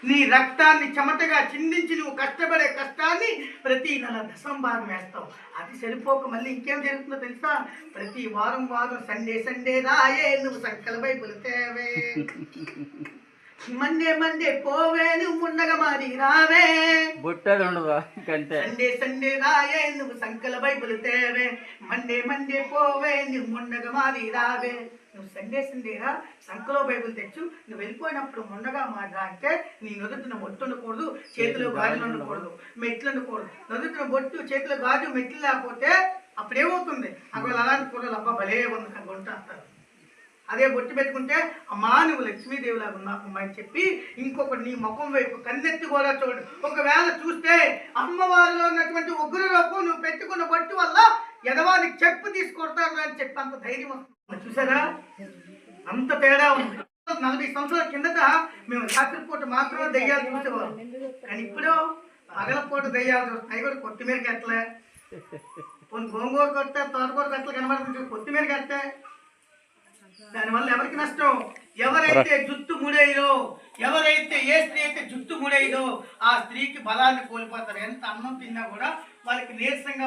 నీ రక్తాన్ని చెమటగా చిందించి నువ్వు కష్టపడే కష్టాన్ని ప్రతి నెల దశంభాగం వేస్తావు. అది సరిపోక మళ్ళీ ఇంకేం జరుగుతుందో తెలుసా? ప్రతి వారం సండే రాయే నువ్వు సంకల బైబుల్ తేవే, మండే పోవే నువ్వు ఉండగా మారి రావే, బుట్టది ఉండదు సండే రాయే నువ్వు సంకల బైబుల్ తేవే, మండే పోవే నువ్వు ఉండగా మారి రావే. నువ్వు సండేరా సంకలో బైబుల్ తెచ్చు, నువ్వు వెళ్ళిపోయినప్పుడు మొండగా మాట్లా అంటే నీ నుదుటిన బొట్టు ఉండకూడదు, చేతిలో గాజులు ఉండకూడదు, మెట్లు ఉండకూడదు. నుదుటిన బొట్టు చేతిలో గాజు మెట్లు లేకపోతే అప్పుడేమవుతుంది? అక్కడ అలాంటి కూరలు అబ్బా భలే ఉంది కొంటారు. అదే బొట్టు పెట్టుకుంటే అమ్మా నువ్వు లక్ష్మీదేవిలాగా ఉన్నావు అని చెప్పి ఇంకొకటి నీ ముఖం వైపు కన్నెత్తి కూడా చూడు. ఒకవేళ చూస్తే అమ్మవారిలో ఉన్నటువంటి ఉగ్ర రూపం నువ్వు పెట్టుకున్న బొట్టు వల్ల ఎదవానికి చెప్పు తీసుకొడతారు అని చెప్పి అంత ధైర్యం వస్తుంది. చూసారా అంత తేడా ఉంది. 40 సంవత్సరాల కిందట మేము రాత్రిపూట మాత్రమే దెయ్యాలు చూసేవాళ్ళం, కానీ ఇప్పుడు పగలపూట దెయ్యాలు చూస్తాయి. కూడా కొత్తిమీర కట్టలే, కొన్ని గోంగూర కట్టే తోటకూర కట్టలు కనబడుతుంది, కొత్తిమీర కట్టే. దానివల్ల ఎవరికి నష్టం? ఎవరైతే జుట్టు ముడైదో, ఎవరైతే ఏ స్త్రీ అయితే జుట్టు ముడైదో ఆ స్త్రీకి బలాన్ని కోల్పోతారు. ఎంత అన్నం తిన్నా కూడా వాళ్ళకి నీరసంగా